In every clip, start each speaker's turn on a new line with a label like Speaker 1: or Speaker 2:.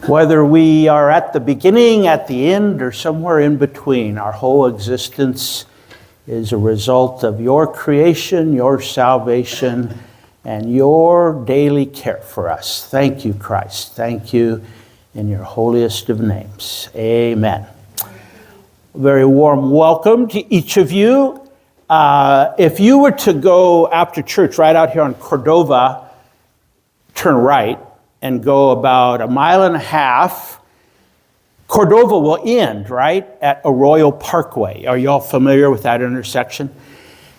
Speaker 1: Whether we are at the beginning, at the end, or somewhere in between, our whole existence is a result of your creation, your salvation, and your daily care for us. Thank you, Christ. Thank you in your holiest of names. Amen. A very warm welcome to each of you. If you were to go after church right out here on Cordova, turn right, and go about 1.5 miles, Cordova will end, right, at Arroyo Parkway. Are you all familiar with that intersection?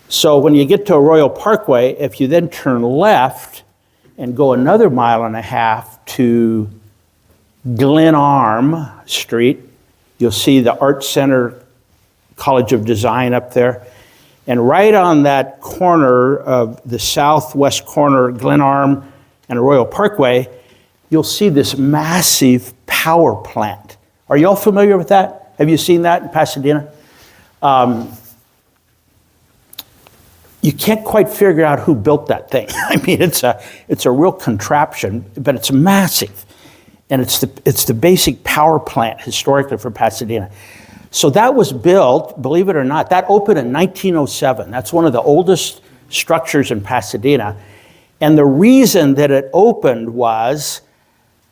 Speaker 1: So when you get to Arroyo Parkway, if you then turn left and go another 1.5 miles to Glenarm Street, you'll see the Art Center College of Design up there. And right on that corner of the southwest corner, Glenarm and Arroyo Parkway, you'll see this massive power plant. Are you all familiar with that? Have you seen that in Pasadena? You can't quite figure out who built that thing. I mean, it's a real contraption, but it's massive. And it's the basic power plant historically for Pasadena. So that was built, believe it or not, that opened in 1907. That's one of the oldest structures in Pasadena. And the reason that it opened was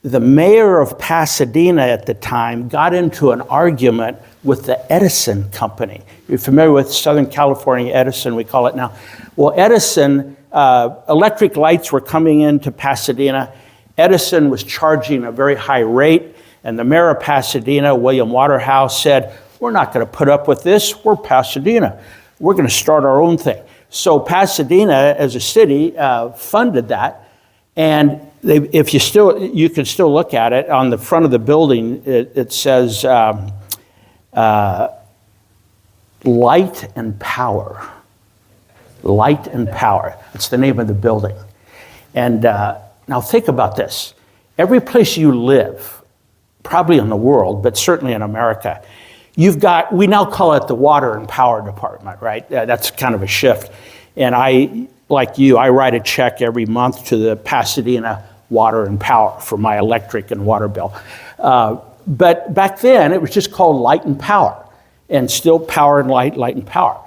Speaker 1: the mayor of Pasadena at the time got into an argument with the Edison Company. You're familiar with Southern California Edison, we call it now. Well, Edison, electric lights were coming into Pasadena. Edison was charging a very high rate, and the mayor of Pasadena, William Waterhouse, said, "We're not going to put up with this. We're Pasadena. We're going to start our own thing." So Pasadena, as a city, funded that, and you can still look at it on the front of the building. It says Light and Power. Light and Power. That's the name of the building. And now think about this. Every place you live, probably in the world, but certainly in America, we now call it the Water and Power Department, right? That's kind of a shift. And I, like you, I write a check every month to the Pasadena Water and Power for my electric and water bill. But back then, it was just called Light and Power, and still Power and Light, Light and Power.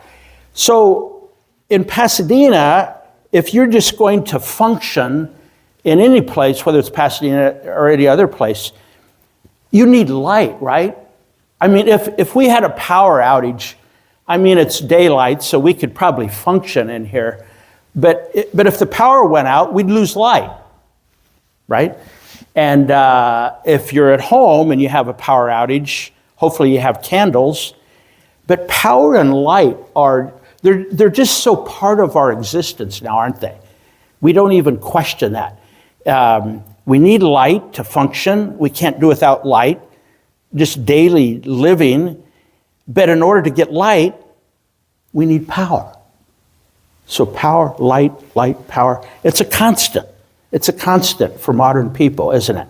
Speaker 1: So in Pasadena, if you're just going to function in any place, whether it's Pasadena or any other place, you need light, right? I mean, if we had a power outage, I mean, it's daylight, so we could probably function in here. But if the power went out, we'd lose light, right? And if you're at home and you have a power outage, hopefully you have candles. But power and light they're just so part of our existence now, aren't they? We don't even question that. We need light to function. We can't do without light, just daily living. But in order to get light, we need power. So power, light, power. It's a constant. It's a constant for modern people, isn't it?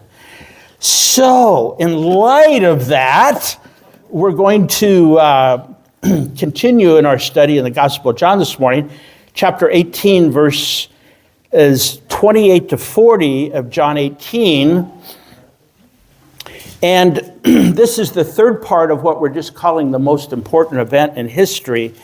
Speaker 1: So in light of that, we're going to continue in our study in the Gospel of John this morning. Chapter 18, verse is 28 to 40 of John 18. And this is the third part of what we're just calling the most important event in history.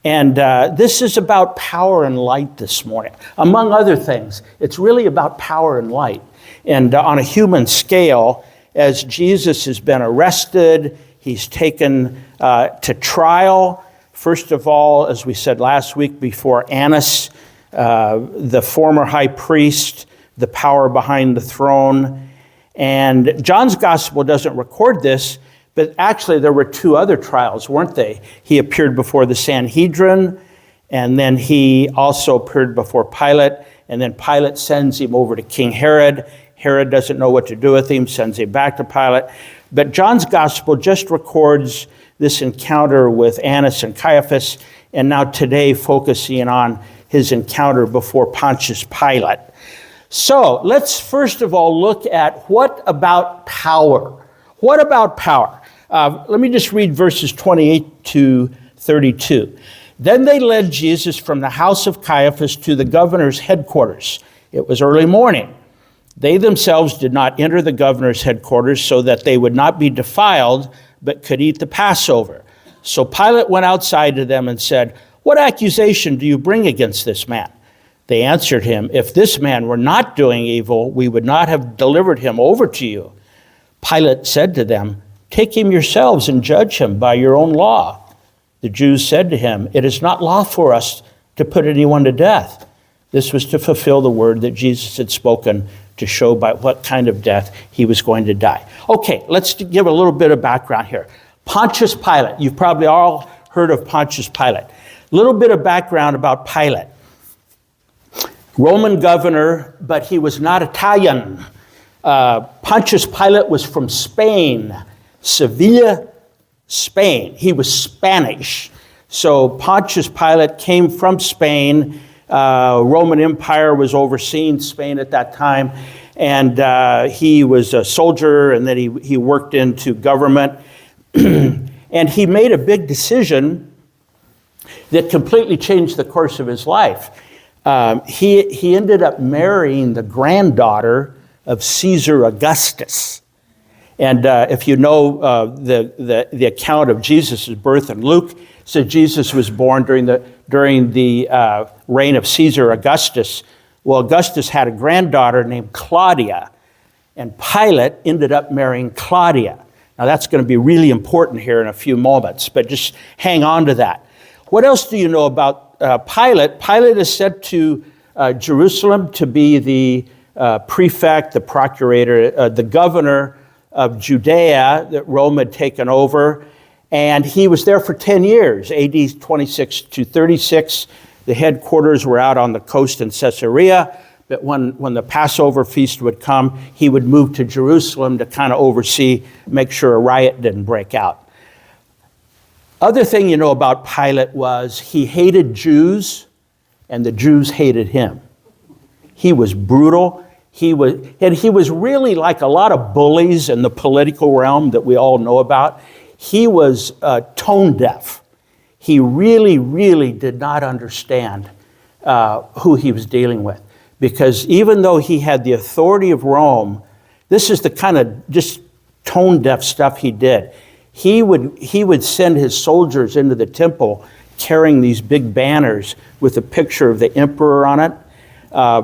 Speaker 1: And this is about power and light this morning. Among other things, it's really about power and light. And on a human scale, as Jesus has been arrested, he's taken to trial. First of all, as we said last week, before Annas, the former high priest, the power behind the throne. And John's gospel doesn't record this, but actually there were 2 other trials, weren't they? He appeared before the Sanhedrin, and then he also appeared before Pilate, and then Pilate sends him over to King Herod. Herod doesn't know what to do with him, sends him back to Pilate. But John's gospel just records this encounter with Annas and Caiaphas, and now today focusing on his encounter before Pontius Pilate. So let's first of all look at what about power? What about power? Let me just read verses 28 to 32. Then they led Jesus from the house of Caiaphas to the governor's headquarters. It was early morning. They themselves did not enter the governor's headquarters so that they would not be defiled, but could eat the Passover. So Pilate went outside to them and said, "What accusation do you bring against this man?" They answered him, "If this man were not doing evil, we would not have delivered him over to you." Pilate said to them, "Take him yourselves and judge him by your own law." The Jews said to him, "It is not lawful for us to put anyone to death." This was to fulfill the word that Jesus had spoken, to show by what kind of death he was going to die. Okay, let's give a little bit of background here. Pontius Pilate. You've probably all heard of Pontius Pilate. A little bit of background about Pilate. Roman governor, but he was not Italian. Pontius Pilate was from Spain, Sevilla, Spain. He was Spanish. So Pontius Pilate came from Spain. Roman Empire was overseeing Spain at that time. And he was a soldier, and then he worked into government. And he made a big decision that completely changed the course of his life. He ended up marrying the granddaughter of Caesar Augustus. And if you know the account of Jesus' birth in Luke, it said Jesus was born during the reign of Caesar Augustus. Well, Augustus had a granddaughter named Claudia, and Pilate ended up marrying Claudia. Now that's going to be really important here in a few moments, but just hang on to that. What else do you know about Pilate? Pilate is sent to Jerusalem to be the prefect, the procurator, the governor of Judea that Rome had taken over. And he was there for 10 years, AD 26 to 36. The headquarters were out on the coast in Caesarea. But when the Passover feast would come, he would move to Jerusalem to kind of oversee, make sure a riot didn't break out. Other thing you know about Pilate was he hated Jews, and the Jews hated him. He was brutal. He was really like a lot of bullies in the political realm that we all know about. He was tone deaf. He really, really did not understand who he was dealing with. Because even though he had the authority of Rome, this is the kind of just tone deaf stuff he did. He would send his soldiers into the temple carrying these big banners with a picture of the emperor on it.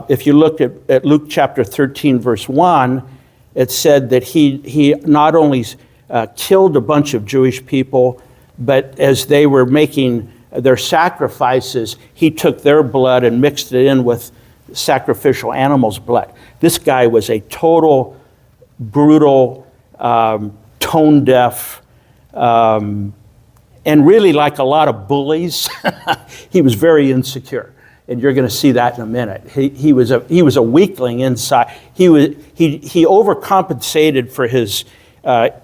Speaker 1: If you look at Luke chapter 13, verse 1, it said that he not only killed a bunch of Jewish people, but as they were making their sacrifices, he took their blood and mixed it in with sacrificial animals' blood. This guy was a total, brutal, tone-deaf, and really like a lot of bullies. He was very insecure. And you're going to see that in a minute. He was a weakling inside. He overcompensated for his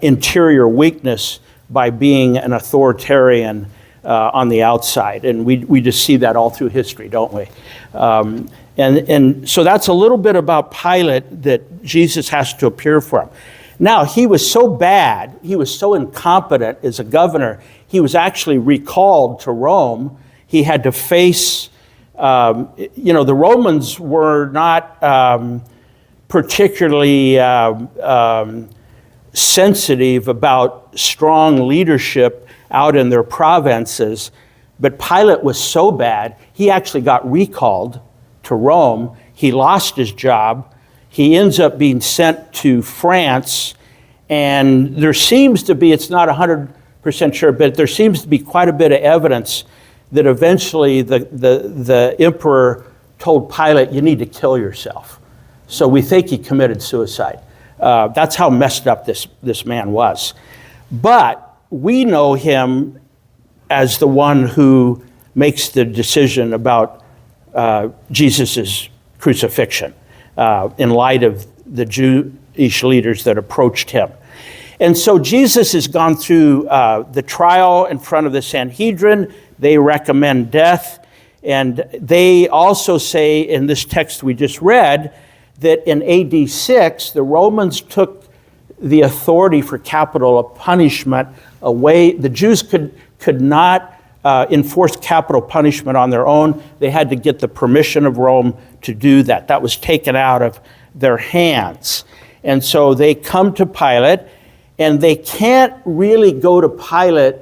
Speaker 1: interior weakness by being an authoritarian on the outside, and we just see that all through history, don't we? And so that's a little bit about Pilate that Jesus has to appear for him. Now, he was so bad, he was so incompetent as a governor, he was actually recalled to Rome. He had to face. The Romans were not particularly sensitive about strong leadership out in their provinces, but Pilate was so bad, he actually got recalled to Rome. He lost his job. He ends up being sent to France, and there seems to be, it's not 100% sure, but there seems to be quite a bit of evidence that eventually the emperor told Pilate, "You need to kill yourself." So we think he committed suicide. That's how messed up this man was. But we know him as the one who makes the decision about Jesus' crucifixion in light of the Jewish leaders that approached him. And so Jesus has gone through the trial in front of the Sanhedrin. They recommend death. And they also say in this text we just read that in AD 6, the Romans took the authority for capital punishment away. The Jews could not enforce capital punishment on their own. They had to get the permission of Rome to do that. That was taken out of their hands. And so they come to Pilate, and they can't really go to Pilate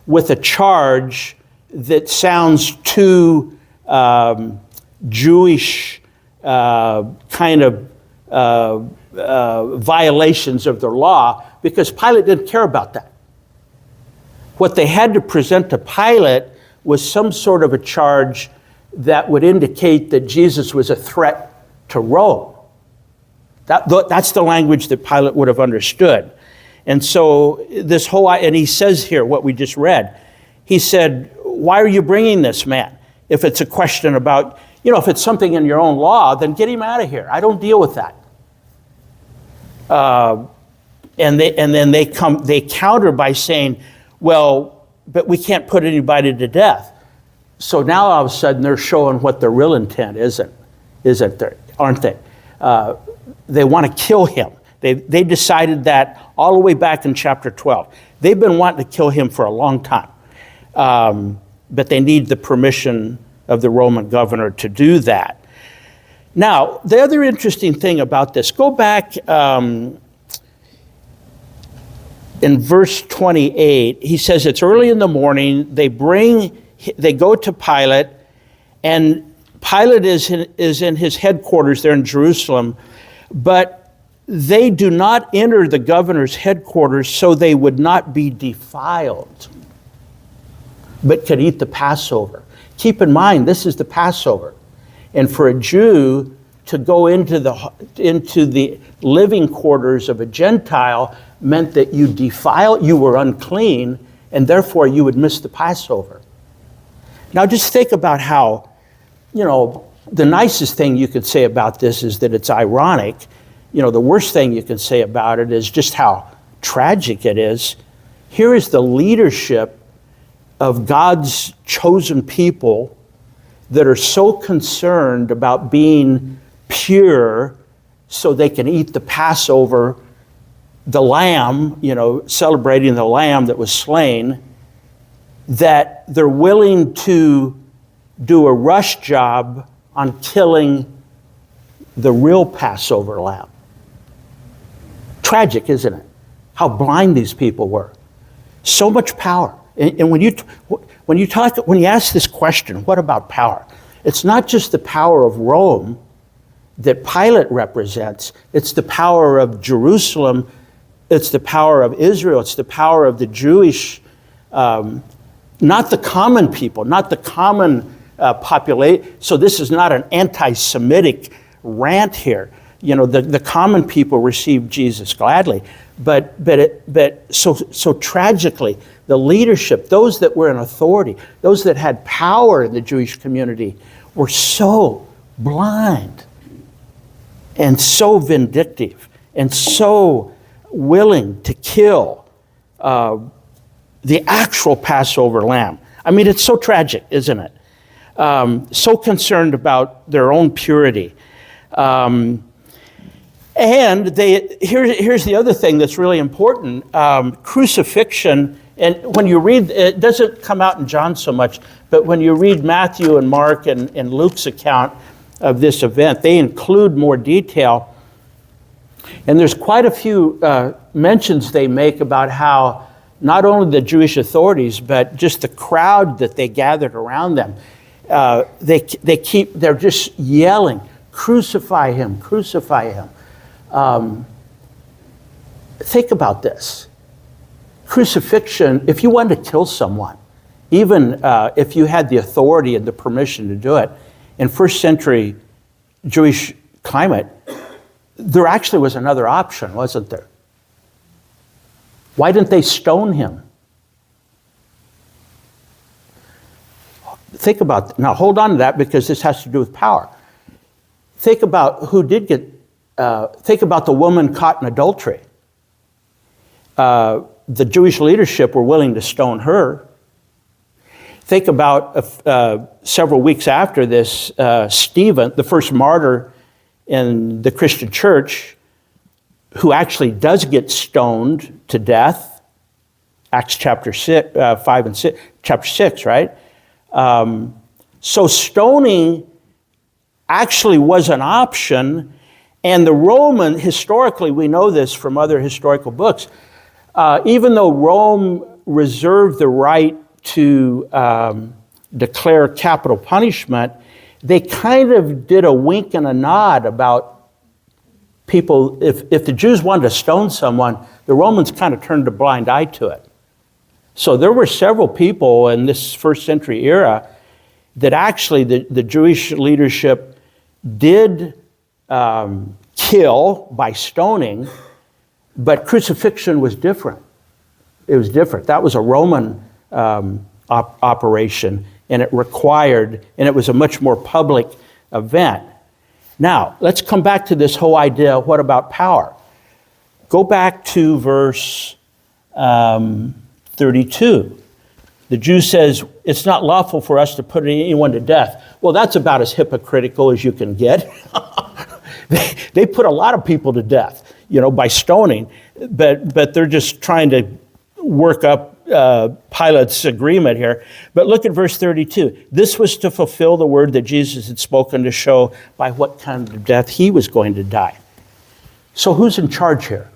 Speaker 1: with a charge that sounds too Jewish kind of violations of their law, because Pilate didn't care about that. What they had to present to Pilate was some sort of a charge that would indicate that Jesus was a threat to Rome. That's the language that Pilate would have understood. And so this whole, and he says here what we just read, he said, why are you bringing this man? If it's a question about, if it's something in your own law, then get him out of here. I don't deal with that. And then they counter by saying, well, but we can't put anybody to death. So now all of a sudden they're showing what their real intent isn't there, aren't they? They want to kill him. They decided that all the way back in chapter 12. They've been wanting to kill him for a long time. But they need the permission of the Roman governor to do that. Now, the other interesting thing about this, go back in verse 28, he says it's early in the morning, they go to Pilate, and Pilate is in his headquarters there in Jerusalem, but they do not enter the governor's headquarters so they would not be defiled, but could eat the Passover. Keep in mind, this is the Passover. And for a Jew to go into the living quarters of a Gentile meant that you were unclean, and therefore you would miss the Passover. Now just think about how, the nicest thing you could say about this is that it's ironic. The worst thing you can say about it is just how tragic it is. Here is the leadership of God's chosen people that are so concerned about being pure so they can eat the Passover, the lamb, celebrating the lamb that was slain, that they're willing to do a rush job on killing the real Passover lamb. Tragic, isn't it? How blind these people were. So much power. And when you ask this question, what about power? It's not just the power of Rome that Pilate represents. It's the power of Jerusalem. It's the power of Israel. It's the power of the Jewish, not the common people, not the common population. So this is not an anti-Semitic rant here. The common people received Jesus gladly. But so tragically, the leadership, those that were in authority, those that had power in the Jewish community, were so blind and so vindictive and so willing to kill the actual Passover lamb. I mean, it's so tragic, isn't it? So concerned about their own purity. And here's the other thing that's really important. Crucifixion, and when you read, it doesn't come out in John so much, but when you read Matthew and Mark and Luke's account of this event, they include more detail. And there's quite a few mentions they make about how not only the Jewish authorities, but just the crowd that they gathered around them, they're just yelling, "Crucify him, crucify him." Think about this. Crucifixion, if you wanted to kill someone, even if you had the authority and the permission to do it, in first century Jewish climate, there actually was another option, wasn't there? Why didn't they stone him? Think about, now hold on to that because this has to do with power. Think about who did get, think about the woman caught in adultery. The Jewish leadership were willing to stone her. Think about several weeks after this, Stephen, the first martyr in the Christian church, who actually does get stoned to death. Acts chapter 6, 5 and 6, chapter 6, right? So stoning actually was an option. And the Roman, historically, we know this from other historical books, even though Rome reserved the right to declare capital punishment, they kind of did a wink and a nod about people. If the Jews wanted to stone someone, the Romans kind of turned a blind eye to it. So there were several people in this first century era that actually the Jewish leadership did kill by stoning, but crucifixion was different. It was different. That was a Roman operation, and it required, and it was a much more public event. Now, let's come back to this whole idea, what about power? Go back to verse 32. The Jew says, it's not lawful for us to put anyone to death. Well, that's about as hypocritical as you can get. They put a lot of people to death, by stoning, but they're just trying to work up Pilate's agreement here. But look at verse 32. This was to fulfill the word that Jesus had spoken to show by what kind of death he was going to die. So who's in charge here?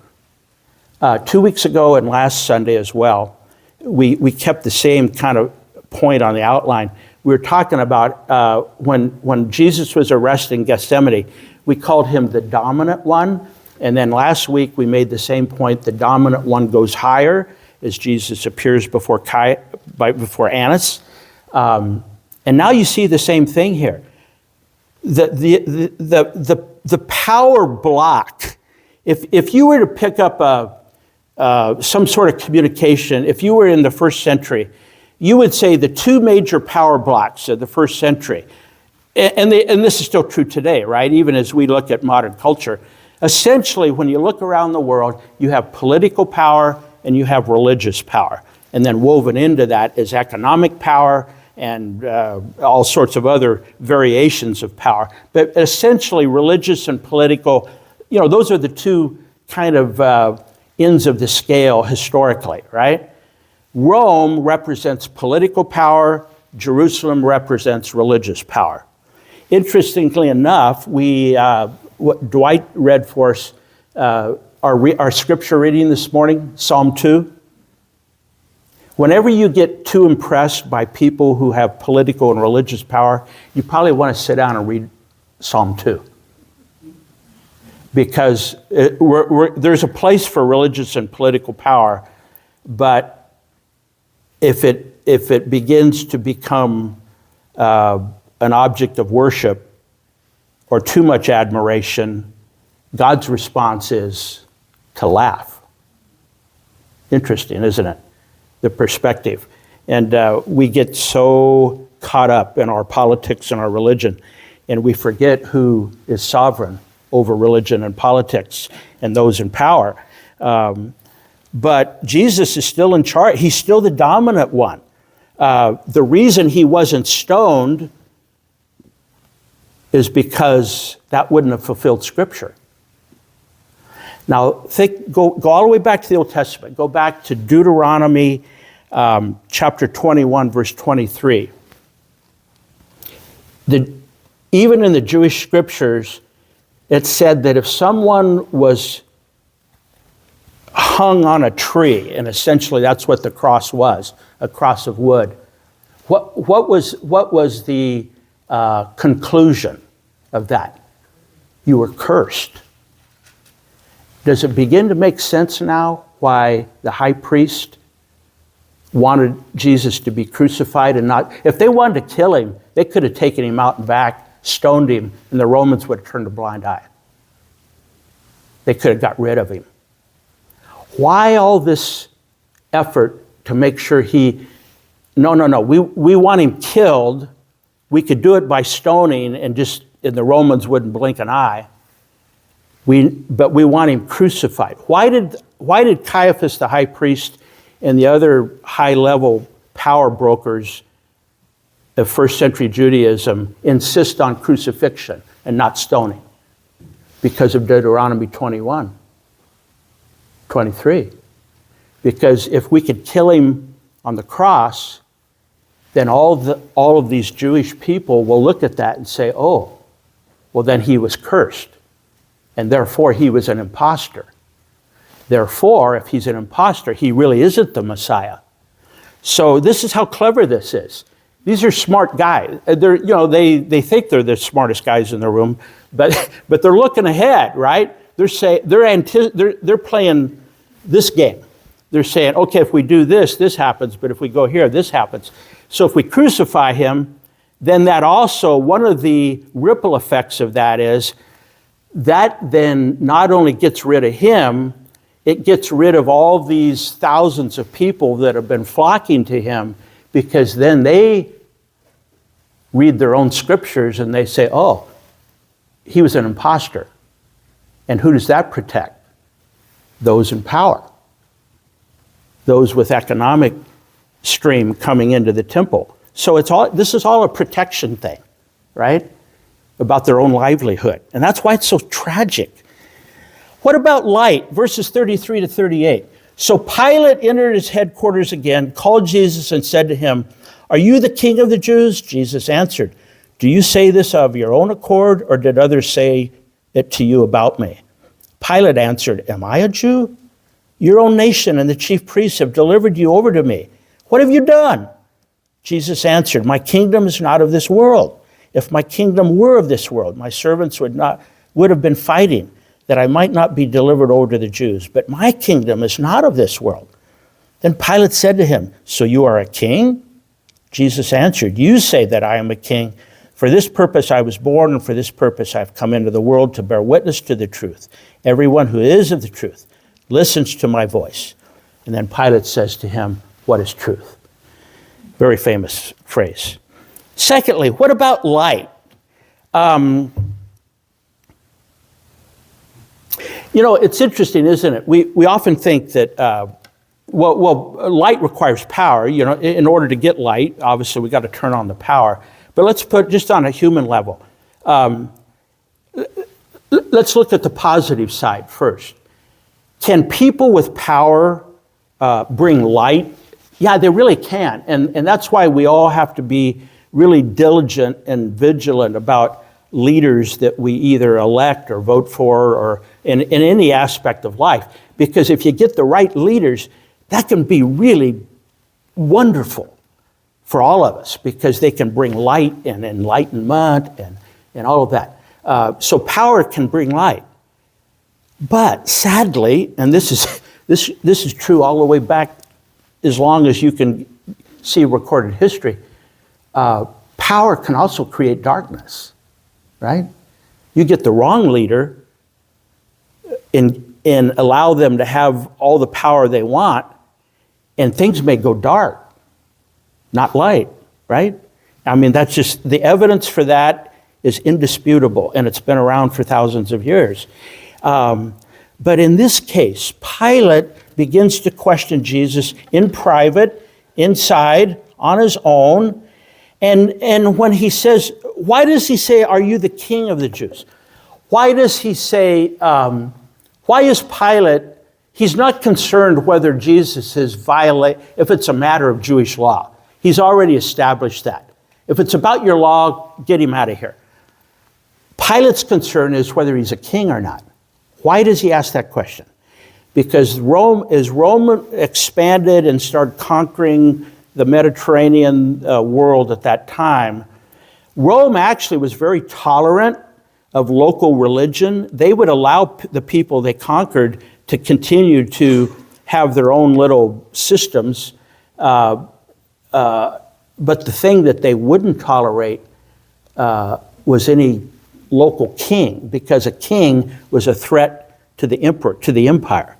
Speaker 1: 2 weeks ago and last Sunday as well, we kept the same kind of point on the outline. We were talking about when Jesus was arrested in Gethsemane, we called him the dominant one. And then last week we made the same point. The dominant one goes higher as Jesus appears before Annas. And now you see the same thing here. The power block, if you were to pick up some sort of communication, if you were in the first century, you would say the two major power blocks of the first century, and this is still true today, right? Even as we look at modern culture, essentially when you look around the world, you have political power and you have religious power. And then woven into that is economic power and all sorts of other variations of power. But essentially religious and political, those are the two kind of ends of the scale historically, right? Rome represents political power. Jerusalem represents religious power. Interestingly enough, Dwight read for us our scripture reading this morning, Psalm 2. Whenever you get too impressed by people who have political and religious power, you probably want to sit down and read Psalm 2. Because there's a place for religious and political power, but if it begins to become an object of worship or too much admiration, God's response is to laugh. Interesting, isn't it? The perspective. And we get so caught up in our politics and our religion, and we forget who is sovereign over religion and politics and those in power. But Jesus is still in charge. He's still the dominant one. The reason he wasn't stoned is because that wouldn't have fulfilled Scripture. Now, go all the way back to the Old Testament. Go back to Deuteronomy chapter 21, verse 23. Even in the Jewish Scriptures, it said that if someone was hung on a tree, and essentially that's what the cross was, a cross of wood, what was the conclusion of that? You were cursed. Does it begin to make sense now why the high priest wanted Jesus to be crucified and not? If they wanted to kill him, they could have taken him out and back, stoned him, and the Romans would have turned a blind eye. They could have got rid of him. Why all this effort to make sure no, we want him killed. We could do it by stoning and the Romans wouldn't blink an eye. But we want him crucified. Why did Caiaphas the high priest and the other high-level power brokers of first century Judaism insist on crucifixion and not stoning? Because of Deuteronomy 21, 23. Because if we could kill him on the cross, then all of these Jewish people will look at that and say, oh, Well, then he was cursed, and therefore he was an imposter. Therefore, if he's an imposter, he really isn't the Messiah. So this is how clever this is. These are smart guys. They think they're the smartest guys in the room, but they're looking ahead, right? They're playing this game. They're saying, okay, if we do this, this happens, but if we go here, this happens. So if we crucify him, then that also, one of the ripple effects of that is that then not only gets rid of him, it gets rid of all these thousands of people that have been flocking to him, because then they read their own scriptures and they say, oh, he was an imposter. And who does that protect? Those in power. Those with economic stream coming into the temple. So this is all a protection thing, right? About their own livelihood. And that's why it's so tragic. What about light? Verses 33 to 38. So Pilate entered his headquarters again, called Jesus and said to him, "Are you the king of the Jews?" Jesus answered, "Do you say this of your own accord, or did others say it to you about me?" Pilate answered, "Am I a Jew? Your own nation and the chief priests have delivered you over to me. What have you done?" Jesus answered, "My kingdom is not of this world. If my kingdom were of this world, my servants would have been fighting, that I might not be delivered over to the Jews. But my kingdom is not of this world." Then Pilate said to him, "So you are a king?" Jesus answered, "You say that I am a king. For this purpose I was born, and for this purpose I have come into the world, to bear witness to the truth. Everyone who is of the truth listens to my voice." And then Pilate says to him, "What is truth?" Very famous phrase. Secondly, what about light? It's interesting, isn't it? We often think that, light requires power. In order to get light, obviously we got to turn on the power. But let's put just on a human level. Let's look at the positive side first. Can people with power bring light? Yeah, they really can. And that's why we all have to be really diligent and vigilant about leaders that we either elect or vote for, or in any aspect of life. Because if you get the right leaders, that can be really wonderful for all of us, because they can bring light and enlightenment and all of that. So power can bring light. But sadly, and this is true all the way back as long as you can see recorded history, power can also create darkness, right? You get the wrong leader and allow them to have all the power they want, and things may go dark, not light, right? I mean, that's just, the evidence for that is indisputable, and it's been around for thousands of years. But in this case, Pilate begins to question Jesus in private, inside, on his own. And when he says, why does he say, "Are you the king of the Jews?" Why does he say, why is Pilate, he's not concerned whether Jesus is if it's a matter of Jewish law. He's already established that. If it's about your law, get him out of here. Pilate's concern is whether he's a king or not. Why does he ask that question? Because as Rome expanded and started conquering the Mediterranean world at that time, Rome actually was very tolerant of local religion. They would allow the people they conquered to continue to have their own little systems. But the thing that they wouldn't tolerate was any local king, because a king was a threat to the emperor, to the empire.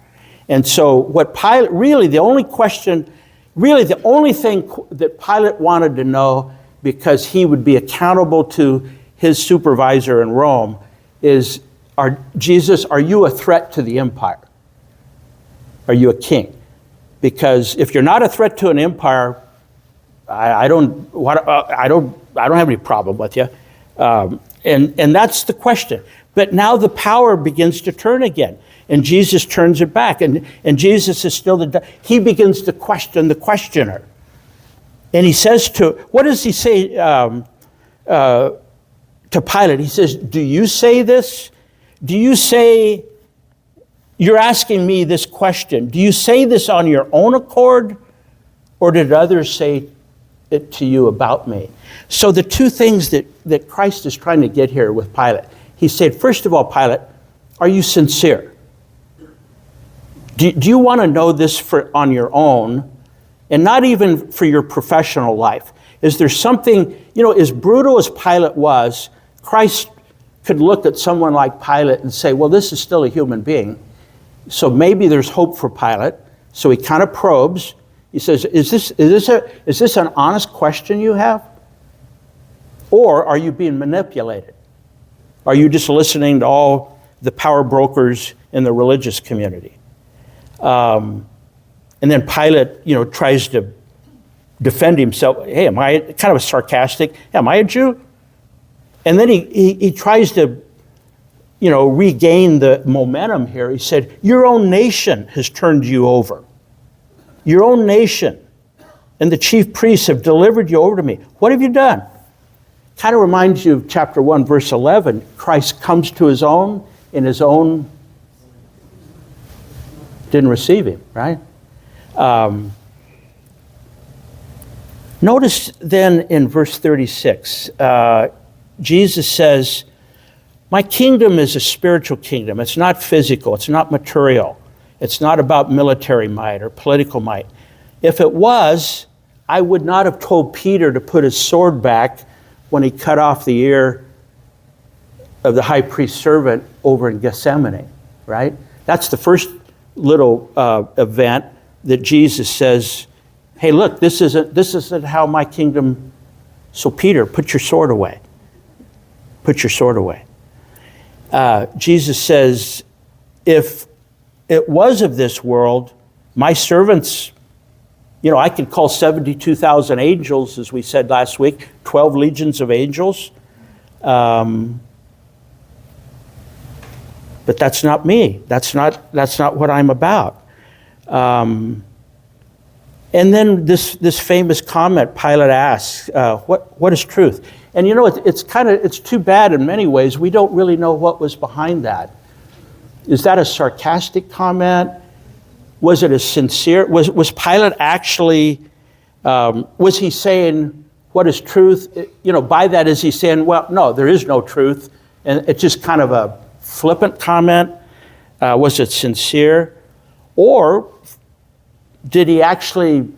Speaker 1: And so what Pilate, the only thing that Pilate wanted to know, because he would be accountable to his supervisor in Rome, is, Jesus, are you a threat to the empire? Are you a king? Because if you're not a threat to an empire, I don't have any problem with you. And that's the question. But now the power begins to turn again, and Jesus turns it back, and Jesus is still he begins to question the questioner. And he says what does he say to Pilate, he says, do you say this? Do you say, you're asking me this question, do you say this on your own accord, or did others say it to you about me? So the two things that Christ is trying to get here with Pilate, he said, first of all, Pilate, are you sincere? Do you want to know this on your own, and not even for your professional life? Is there something, as brutal as Pilate was, Christ could look at someone like Pilate and say, well, this is still a human being, so maybe there's hope for Pilate. So he kind of probes. He says, is this an honest question you have? Or are you being manipulated? Are you just listening to all the power brokers in the religious community? And then Pilate, tries to defend himself. Hey, am I kind of sarcastic? Am I a Jew? And then he tries to, regain the momentum here. He said, your own nation has turned you over. Your own nation and the chief priests have delivered you over to me. What have you done? Kind of reminds you of chapter 1, verse 11. Christ comes to his own, and his own didn't receive him, right? Notice then in verse 36, Jesus says, my kingdom is a spiritual kingdom. It's not physical. It's not material. It's not about military might or political might. If it was, I would not have told Peter to put his sword back when he cut off the ear of the high priest's servant over in Gethsemane, right? That's the first little event that Jesus says, hey, look, this isn't how my kingdom, so Peter, put your sword away. Put your sword away. Jesus says, if it was of this world, my servants, I could call 72,000 angels, as we said last week, 12 legions of angels. But that's not me. That's not what I'm about. And then this famous comment Pilate asks, what is truth? And it's too bad in many ways. We don't really know what was behind that. Is that a sarcastic comment? Was it a sincere? Was Pilate actually? Was he saying what is truth? By that is he saying, well, no, there is no truth, and it's just kind of a flippant comment? Was it sincere, or did he actually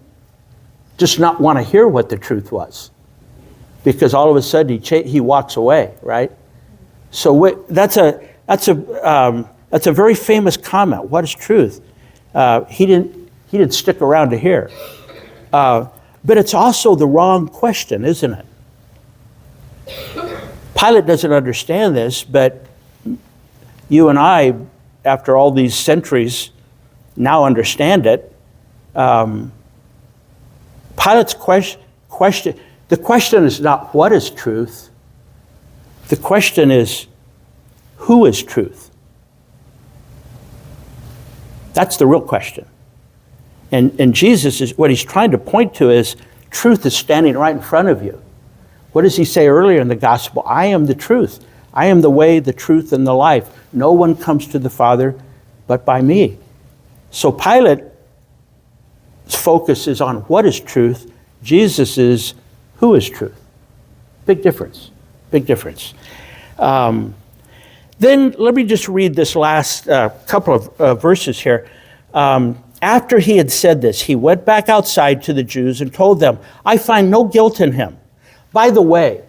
Speaker 1: just not want to hear what the truth was? Because all of a sudden he walks away, right? So that's a very famous comment. What is truth? He didn't stick around to hear. But it's also the wrong question, isn't it? Pilate doesn't understand this, but you and I, after all these centuries, now understand it. Pilate's question, the question is not what is truth. The question is, who is truth? That's the real question. And Jesus is, what he's trying to point to is, truth is standing right in front of you. What does he say earlier in the gospel? I am the truth. I am the way, the truth, and the life. No one comes to the Father but by me. So Pilate's focus is on what is truth. Jesus is who is truth. Big difference. Big difference. Then let me just read this last couple of verses here. After he had said this, he went back outside to the Jews and told them, I find no guilt in him. By the way,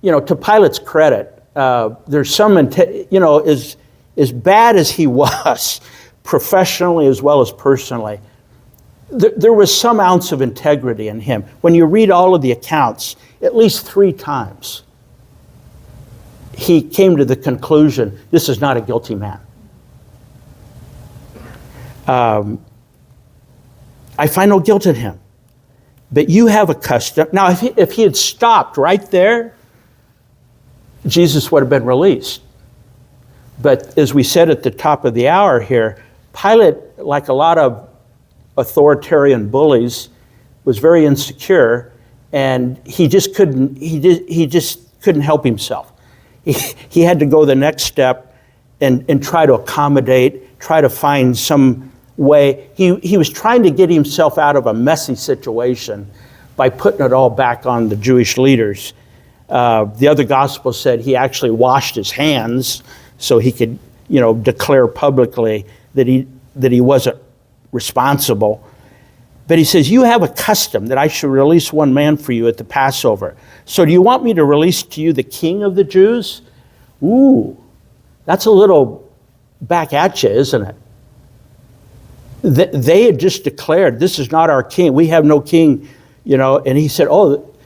Speaker 1: to Pilate's credit, there's some, as bad as he was, professionally as well as personally, there was some ounce of integrity in him. When you read all of the accounts, at least 3 times, he came to the conclusion, this is not a guilty man. I find no guilt in him. But you have a custom. Now, if he had stopped right there, Jesus would have been released. But as we said at the top of the hour here, Pilate, like a lot of authoritarian bullies, was very insecure, and he just couldn't help himself. he had to go the next step and try to accommodate, try to find some way. He was trying to get himself out of a messy situation by putting it all back on the Jewish leaders. The other gospel said he actually washed his hands so he could, declare publicly that he wasn't responsible. But he says, you have a custom that I should release one man for you at the Passover. So do you want me to release to you the king of the Jews? Ooh, that's a little back at you, isn't it? They had just declared, this is not our king. We have no king, and he said,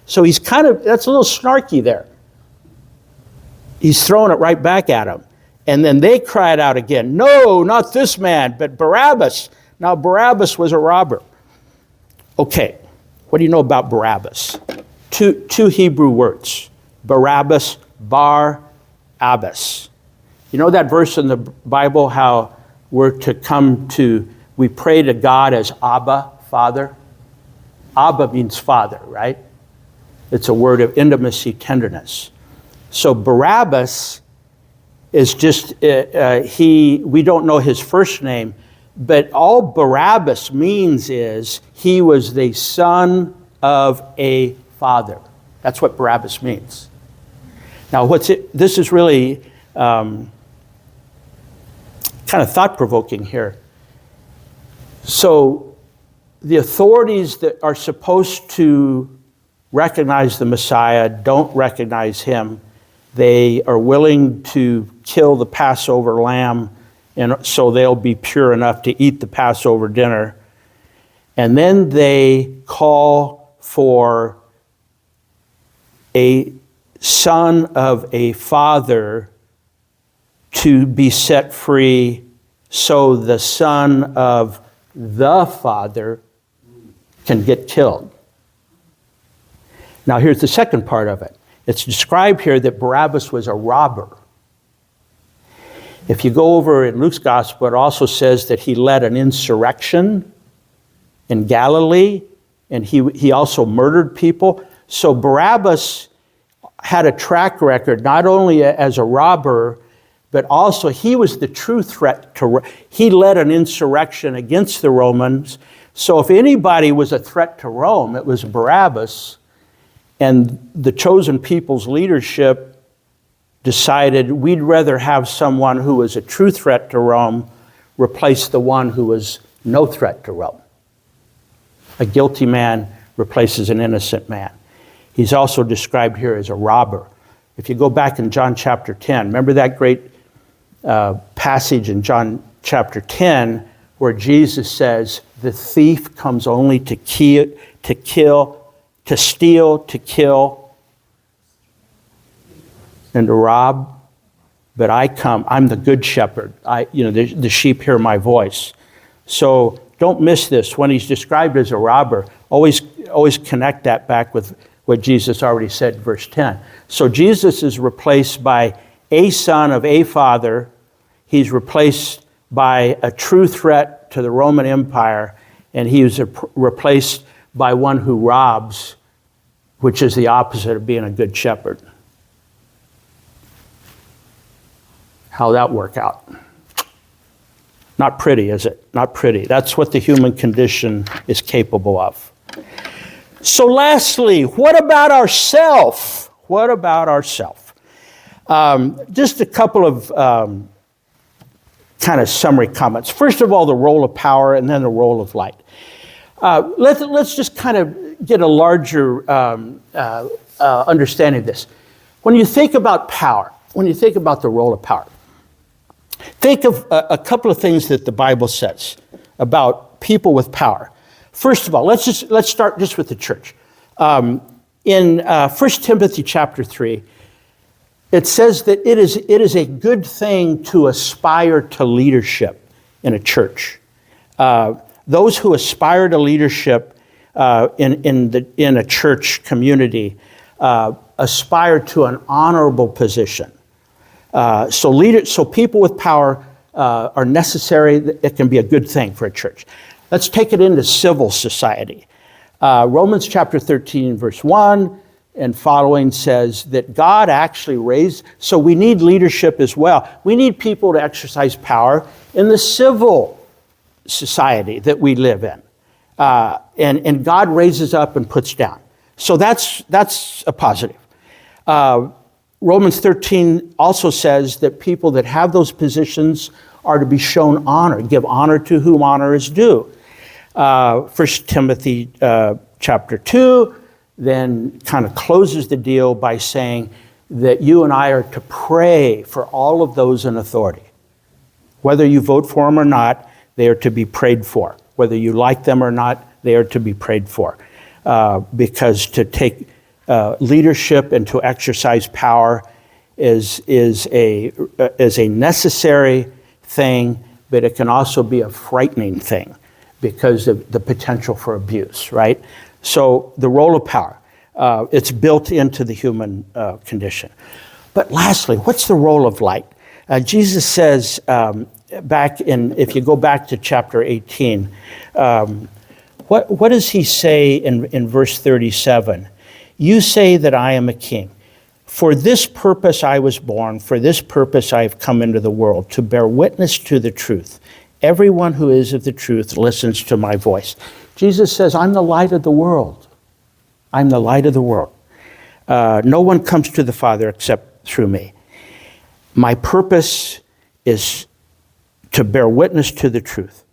Speaker 1: so he's that's a little snarky there. He's throwing it right back at him. And then they cried out again, no, not this man, but Barabbas. Now, Barabbas was a robber. Okay, what do you know about Barabbas? Two Hebrew words, Barabbas, Bar Abbas. You know that verse in the Bible, how we pray to God as Abba, Father? Abba means father, right? It's a word of intimacy, tenderness. So Barabbas is just, we don't know his first name, but all Barabbas means is he was the son of a father. That's what Barabbas means. Now, this is really kind of thought-provoking here. So the authorities that are supposed to recognize the Messiah don't recognize him. They are willing to kill the Passover lamb, and so they'll be pure enough to eat the Passover dinner. And then they call for a son of a father to be set free, so the son of the father can get killed. Now here's the second part of it. It's described here that Barabbas was a robber. If you go over in Luke's gospel, it also says that he led an insurrection in Galilee, and he also murdered people. So Barabbas had a track record, not only as a robber, but also he was the true threat he led an insurrection against the Romans. So if anybody was a threat to Rome, it was Barabbas. And the chosen people's leadership decided we'd rather have someone who was a true threat to Rome replace the one who was no threat to Rome. A guilty man replaces an innocent man. He's also described here as a robber. If you go back in John chapter 10, remember that great passage in John chapter 10 where Jesus says, the thief comes only to steal, to kill, and to rob. But I come, I'm the good shepherd. The sheep hear my voice. So don't miss this. When he's described as a robber, always connect that back with what Jesus already said in verse 10. So Jesus is replaced by a son of a father. He's replaced by a true threat to the Roman Empire, and he was replaced by one who robs, which is the opposite of being a good shepherd. How'd that work out? Not pretty, is it? Not pretty. That's what the human condition is capable of. So lastly, what about ourself? What about ourself? Just a couple of kind of summary comments. First of all, the role of power, and then the role of light. Let's just kind of get a larger understanding of this. When you think about power, when you think about the role of power, think of a couple of things that the Bible says about people with power. First of all, let's start just with the church. In 1 Timothy chapter 3, it says that it is a good thing to aspire to leadership in a church. Those who aspire to leadership in a church community aspire to an honorable position. So people with power are necessary. It can be a good thing for a church. Let's take it into civil society. Romans chapter 13, verse 1, and following says that God actually raised, so we need leadership as well. We need people to exercise power in the civil society that we live in. And God raises up and puts down. So that's a positive. Romans 13 also says that people that have those positions are to be shown honor, give honor to whom honor is due. 1 Timothy chapter 2 then kind of closes the deal by saying that you and I are to pray for all of those in authority. Whether you vote for them or not, they are to be prayed for. Whether you like them or not, they are to be prayed for. Because to take leadership and to exercise power is a necessary thing, but it can also be a frightening thing because of the potential for abuse, right? So the role of power, it's built into the human condition. But lastly, what's the role of light? Jesus says if you go back to chapter 18, what does he say in verse 37? You say that I am a king. For this purpose I was born, for this purpose I have come into the world, to bear witness to the truth. Everyone who is of the truth listens to my voice. Jesus says, I'm the light of the world. I'm the light of the world. No one comes to the Father except through me. My purpose is to bear witness to the truth.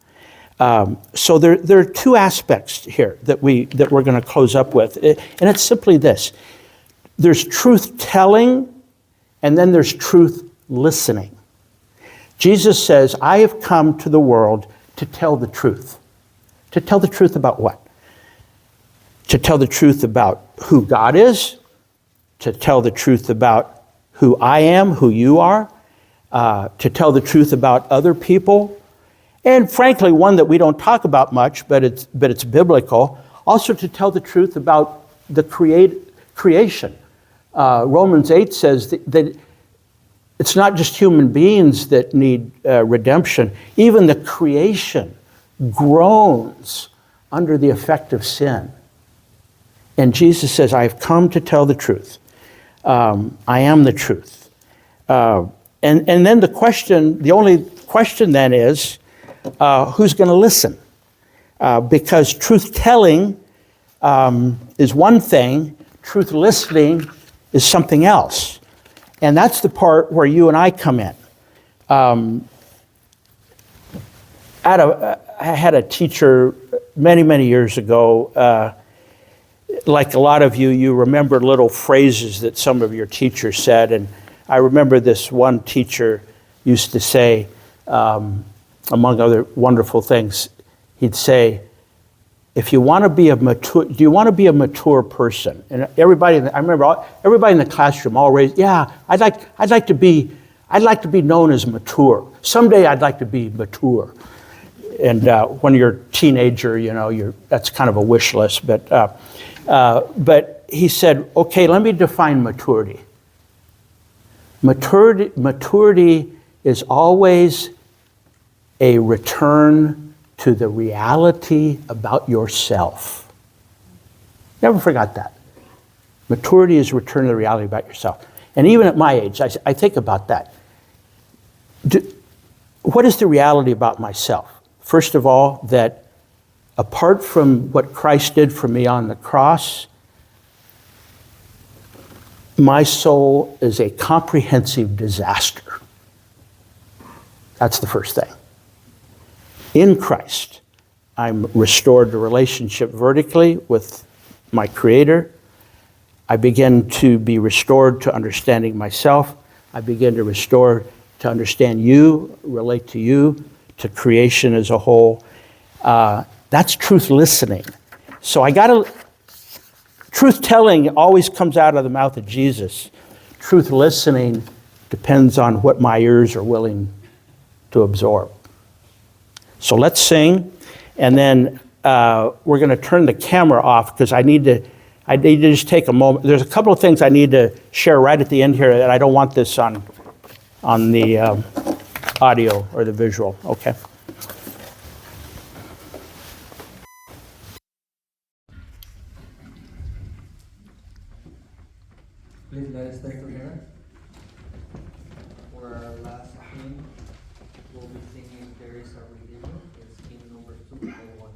Speaker 1: So there are two aspects here that we're going to close up with. And it's simply this. There's truth telling, and then there's truth listening. Jesus says, I have come to the world to tell the truth. To tell the truth about what? To tell the truth about who God is, to tell the truth about who I am, who you are, to tell the truth about other people, and frankly, one that we don't talk about much, but it's biblical, also to tell the truth about the creation. Romans 8 says that it's not just human beings that need redemption. Even the creation groans under the effect of sin. And Jesus says, I have come to tell the truth. I am the truth. And then the only question then is, who's going to listen? Because truth telling is one thing, truth listening is something else. And that's the part where you and I come in. I had a teacher many, many years ago. Like a lot of you remember little phrases that some of your teachers said. And I remember this one teacher used to say, among other wonderful things, he'd say, if you want to be do you want to be a mature person? And I remember everybody in the classroom all raised, yeah, I'd like to be known as mature. Someday I'd like to be mature. And when you're a teenager, that's kind of a wish list. But he said, okay, let me define maturity. Maturity is always a return to the reality about yourself. Never forgot that. Maturity is a return to the reality about yourself. And even at my age, I think about that. What is the reality about myself? First of all, that apart from what Christ did for me on the cross, my soul is a comprehensive disaster. That's the first thing. In Christ, I'm restored to relationship vertically with my Creator. I begin to be restored to understanding myself. I begin to restore to understand you, relate to you, to creation as a whole. That's truth listening. So truth telling always comes out of the mouth of Jesus. Truth listening depends on what my ears are willing to absorb. So let's sing, and then we're going to turn the camera off because I need to just take a moment. There's a couple of things I need to share right at the end here that I don't want this on the audio or the visual, okay?
Speaker 2: let's stand together. For our last hymn, we'll be singing There is a Redeemer. It's hymn number 201.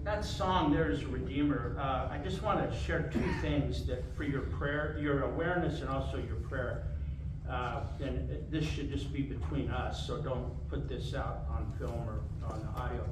Speaker 1: That song, There's a Redeemer, I just want to share two things that for your prayer, your awareness and also your prayer. And this should just be between us, so don't put this out on film or on audio.